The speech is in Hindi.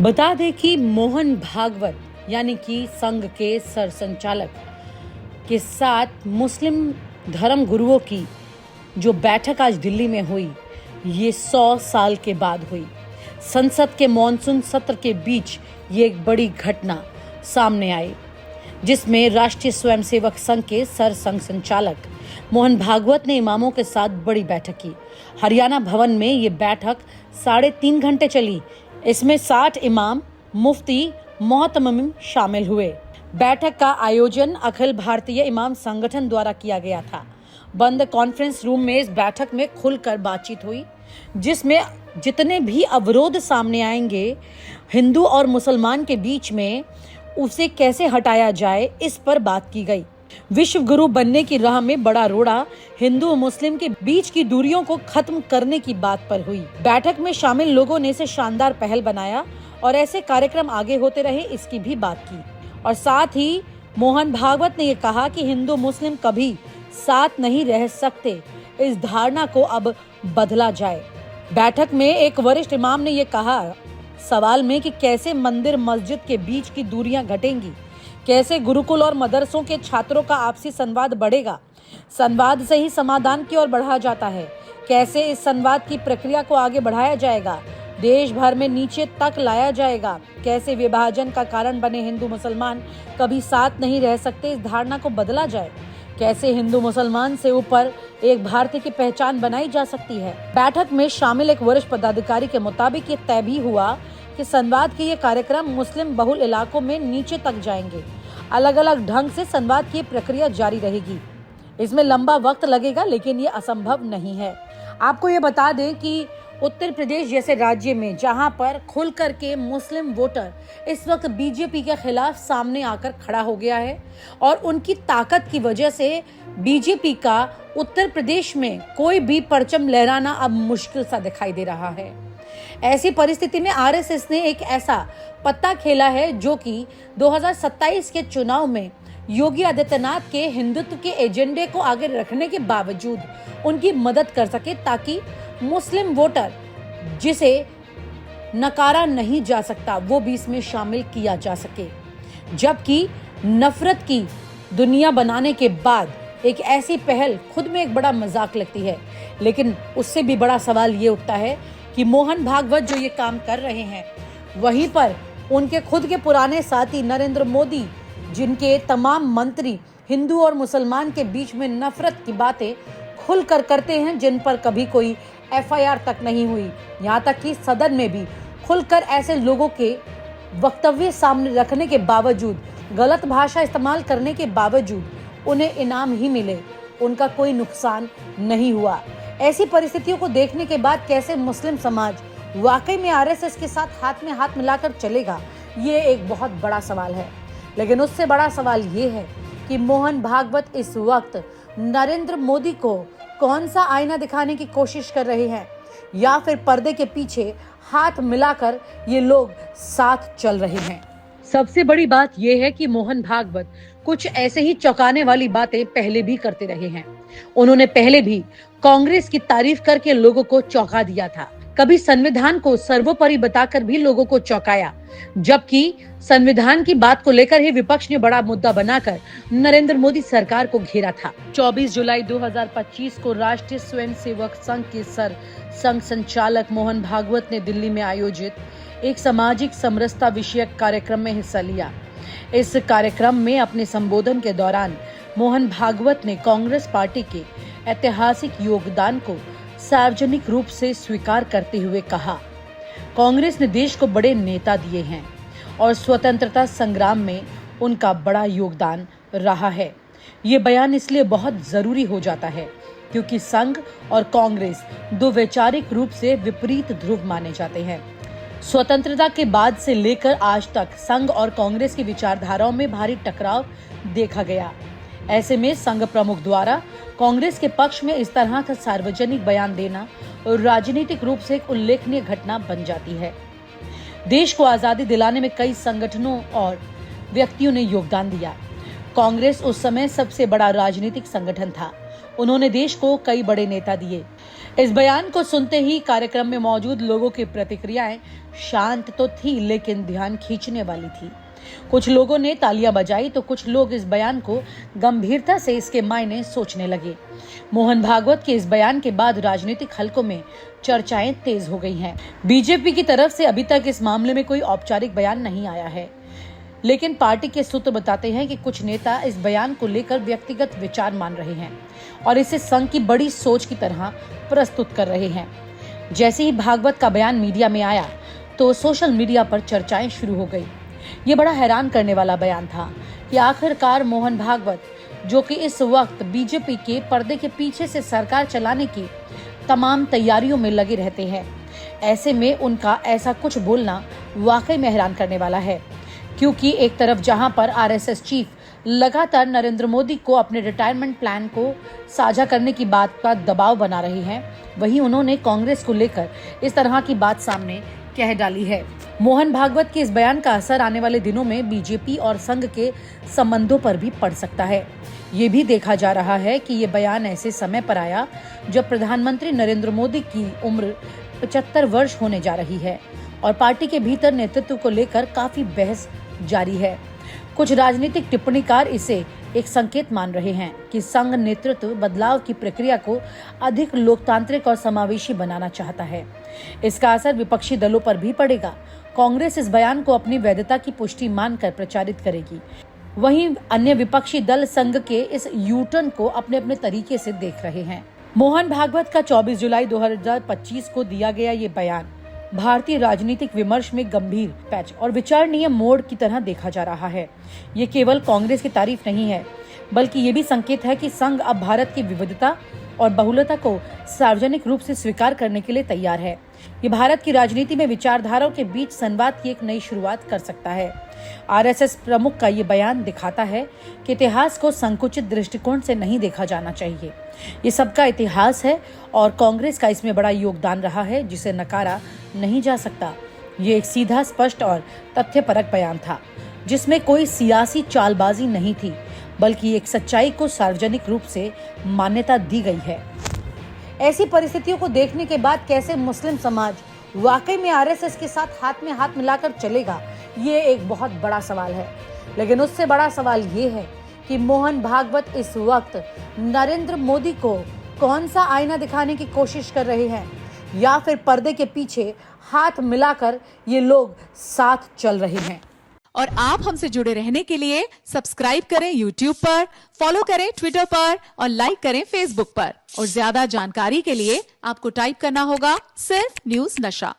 बता दें कि मोहन भागवत यानी कि संघ के सरसंचालक के साथ मुस्लिम धर्म गुरुओं की जो बैठक आज दिल्ली में हुई, ये 100 साल के बाद हुई। संसद के मॉनसून सत्र के बीच ये एक बड़ी घटना सामने आई, जिसमें राष्ट्रीय स्वयंसेवक संघ के सरसंघ संचालक मोहन भागवत ने इमामों के साथ बड़ी बैठक की। हरियाणा भवन में ये बैठक 3.5 घंटे चली। इसमें 60 इमाम, मुफ्ती, मोहतमिम शामिल हुए। बैठक का आयोजन अखिल भारतीय इमाम संगठन द्वारा किया गया था। बंद कॉन्फ्रेंस रूम में इस बैठक में खुलकर बातचीत हुई, जिसमें जितने भी अवरोध सामने आएंगे हिंदू और मुसलमान के बीच में, उसे कैसे हटाया जाए, इस पर बात की गई। विश्व गुरु बनने की राह में बड़ा रोड़ा हिंदू और मुस्लिम के बीच की दूरियों को खत्म करने की बात पर हुई। बैठक में शामिल लोगों ने इसे शानदार पहल बनाया और ऐसे कार्यक्रम आगे होते रहे, इसकी भी बात की। और साथ ही मोहन भागवत ने यह कहा कि हिंदू मुस्लिम कभी साथ नहीं रह सकते, इस धारणा को अब बदला जाए। बैठक में एक वरिष्ठ इमाम ने यह कहा सवाल में कि कैसे मंदिर मस्जिद के बीच की दूरियां घटेंगी, कैसे गुरुकुल और मदरसों के छात्रों का आपसी संवाद बढ़ेगा। संवाद से ही समाधान की ओर बढ़ा जाता है। कैसे इस संवाद की प्रक्रिया को आगे बढ़ाया जाएगा, देश भर में नीचे तक लाया जाएगा। कैसे विभाजन का कारण बने हिंदू मुसलमान कभी साथ नहीं रह सकते, इस धारणा को बदला जाए। कैसे हिंदू मुसलमान से ऊपर एक भारतीय की पहचान बनाई जा सकती है। बैठक में शामिल एक वरिष्ठ पदाधिकारी के मुताबिक ये तय भी हुआ कि संवाद के ये कार्यक्रम मुस्लिम बहुल इलाकों में नीचे तक जाएंगे। अलग अलग ढंग से संवाद की प्रक्रिया जारी रहेगी। इसमें लंबा वक्त लगेगा, लेकिन ये असंभव नहीं है। आपको ये बता दें कि उत्तर प्रदेश जैसे राज्य में जहां पर खुल करके मुस्लिम वोटर इस वक्त बीजेपी के खिलाफ सामने आकर खड़ा हो गया है और उनकी ताकत की वजह से बीजेपी का उत्तर प्रदेश में कोई भी परचम लहराना अब मुश्किल सा दिखाई दे रहा है। ऐसी परिस्थिति में आरएसएस ने एक ऐसा पत्ता खेला है जो कि 2027 के चुनाव में योगी आदित्यनाथ के हिंदुत्व के एजेंडे को आगे रखने के बावजूद उनकी मदद कर सके, ताकि मुस्लिम वोटर जिसे नकारा नहीं जा सकता वो भी इसमें शामिल किया जा सके। जबकि नफरत की दुनिया बनाने के बाद एक ऐसी पहल खुद में एक बड़ा मजाक लगती है, लेकिन उससे भी बड़ा सवाल ये उठता है कि मोहन भागवत जो ये काम कर रहे हैं, वहीं पर उनके खुद के पुराने साथी नरेंद्र मोदी, जिनके तमाम मंत्री हिंदू और मुसलमान के बीच में नफरत की बातें खुलकर करते हैं, जिन पर कभी कोई एफआईआर तक नहीं हुई। यहाँ तक कि सदन में भी खुलकर ऐसे लोगों के वक्तव्य सामने रखने के बावजूद, गलत भाषा इस्तेमाल करने के बावजूद उन्हें इनाम ही मिले, उनका कोई नुकसान नहीं हुआ। ऐसी परिस्थितियों को देखने के बाद कैसे मुस्लिम समाज वाकई में आरएसएस के साथ हाथ में हाथ मिलाकर चलेगा, ये एक बहुत बड़ा सवाल है। लेकिन उससे बड़ा सवाल ये है कि मोहन भागवत इस वक्त नरेंद्र मोदी को कौन सा आईना दिखाने की कोशिश कर रहे हैं, या फिर पर्दे के पीछे हाथ मिलाकर ये लोग साथ चल रहे हैं। सबसे बड़ी बात यह है कि मोहन भागवत कुछ ऐसे ही चौंकाने वाली बातें पहले भी करते रहे हैं। उन्होंने पहले भी कांग्रेस की तारीफ करके लोगों को चौंका दिया था। कभी संविधान को सर्वोपरि बताकर भी लोगों को चौंकाया, जबकि संविधान की बात को लेकर ही विपक्ष ने बड़ा मुद्दा बनाकर नरेंद्र मोदी सरकार को घेरा था। 24 जुलाई 2025 को राष्ट्रीय स्वयंसेवक संघ के संघ संचालक मोहन भागवत ने दिल्ली में आयोजित एक सामाजिक समरसता विषयक कार्यक्रम में हिस्सा लिया। इस कार्यक्रम में अपने संबोधन के दौरान मोहन भागवत ने कांग्रेस पार्टी के ऐतिहासिक योगदान को सार्वजनिक रूप से स्वीकार करते हुए कहा, कांग्रेस ने देश को बड़े नेता दिए हैं और स्वतंत्रता संग्राम में उनका बड़ा योगदान रहा है। ये बयान इसलिए बहुत जरूरी हो जाता है क्योंकि संघ और कांग्रेस दो वैचारिक रूप से विपरीत ध्रुव माने जाते हैं। स्वतंत्रता के बाद से लेकर आज तक संघ और कांग्रेस की विचारधाराओं में भारी टकराव देखा गया। ऐसे में संघ प्रमुख द्वारा कांग्रेस के पक्ष में इस तरह का सार्वजनिक बयान देना राजनीतिक रूप से एक उल्लेखनीय घटना बन जाती है। देश को आजादी दिलाने में कई संगठनों और व्यक्तियों ने योगदान दिया। कांग्रेस उस समय सबसे बड़ा राजनीतिक संगठन था। उन्होंने देश को कई बड़े नेता दिए। इस बयान को सुनते ही कार्यक्रम में मौजूद लोगों की प्रतिक्रियाएं शांत तो थी, लेकिन ध्यान खींचने वाली थी। कुछ लोगों ने तालियां बजाई तो कुछ लोग इस बयान को गंभीरता से इसके मायने सोचने लगे। मोहन भागवत के इस बयान के बाद राजनीतिक हलकों में चर्चाएं तेज हो गई हैं। बीजेपी की तरफ से अभी तक इस मामले में कोई औपचारिक बयान नहीं आया है, लेकिन पार्टी के सूत्र बताते हैं कि कुछ नेता इस बयान को लेकर व्यक्तिगत विचार मान रहे हैं और इसे संघ की बड़ी सोच की तरह प्रस्तुत कर रहे हैं। जैसे ही भागवत का बयान मीडिया में आया तो सोशल मीडिया पर चर्चाएं शुरू हो गई। ये बड़ा हैरान करने वाला बयान था कि आखिरकार मोहन भागवत, जो कि इस वक्त बीजेपी के पर्दे के पीछे से सरकार चलाने की तमाम तैयारियों में लगे रहते हैं, ऐसे में उनका ऐसा कुछ बोलना वाकई में हैरान करने वाला है। क्योंकि एक तरफ जहां पर आरएसएस चीफ लगातार नरेंद्र मोदी को अपने रिटायरमेंट प्लान को साझा करने की बात का दबाव बना रही हैं, वहीं उन्होंने कांग्रेस को लेकर इस तरह की बात सामने कह डाली है। मोहन भागवत के इस बयान का असर आने वाले दिनों में बीजेपी और संघ के संबंधों पर भी पड़ सकता है। ये भी देखा जा रहा है कि ये बयान ऐसे समय पर आया जब प्रधानमंत्री नरेंद्र मोदी की उम्र 75 वर्ष होने जा रही है और पार्टी के भीतर नेतृत्व को लेकर काफी बहस जारी है। कुछ राजनीतिक टिप्पणीकार इसे एक संकेत मान रहे हैं कि संघ नेतृत्व बदलाव की प्रक्रिया को अधिक लोकतांत्रिक और समावेशी बनाना चाहता है। इसका असर विपक्षी दलों पर भी पड़ेगा। कांग्रेस इस बयान को अपनी वैधता की पुष्टि मानकर प्रचारित करेगी, वहीं अन्य विपक्षी दल संघ के इस यूटर्न को अपने अपने तरीके से देख रहे हैं। मोहन भागवत का 24 जुलाई 2025 को दिया गया ये बयान भारतीय राजनीतिक विमर्श में गंभीर पैच और विचारणीय मोड़ की तरह देखा जा रहा है। ये केवल कांग्रेस की तारीफ नहीं है, बल्कि ये भी संकेत है कि संघ अब भारत की विविधता और बहुलता को सार्वजनिक रूप से स्वीकार करने के लिए तैयार है। ये भारत की राजनीति में विचारधाराओं के बीच संवाद की एक नई शुरुआत कर सकता है। आरएसएस प्रमुख का ये बयान दिखाता है कि इतिहास को संकुचित दृष्टिकोण से नहीं देखा जाना चाहिए। ये सबका इतिहास है और कांग्रेस का इसमें बड़ा योगदान रहा है, जिसे नकारा नहीं जा सकता। ये एक सीधा, स्पष्ट और तथ्यपरक बयान था, जिसमें कोई सियासी चालबाजी नहीं थी, बल्कि एक सच्चाई को सार्वजनिक रूप से मान्यता दी गई है। ऐसी परिस्थितियों को देखने के बाद कैसे मुस्लिम समाज वाकई में आरएसएस के साथ हाथ में हाथ मिलाकर चलेगा, ये एक बहुत बड़ा सवाल है। लेकिन उससे बड़ा सवाल ये है कि मोहन भागवत इस वक्त नरेंद्र मोदी को कौन सा आईना दिखाने की कोशिश कर रहे हैं, या फिर पर्दे के पीछे हाथ मिलाकर ये लोग साथ चल रहे हैं। और आप हमसे जुड़े रहने के लिए सब्सक्राइब करें YouTube पर, फॉलो करें Twitter पर और लाइक करें Facebook पर। और ज्यादा जानकारी के लिए आपको टाइप करना होगा सिर्फ न्यूज़ नशा।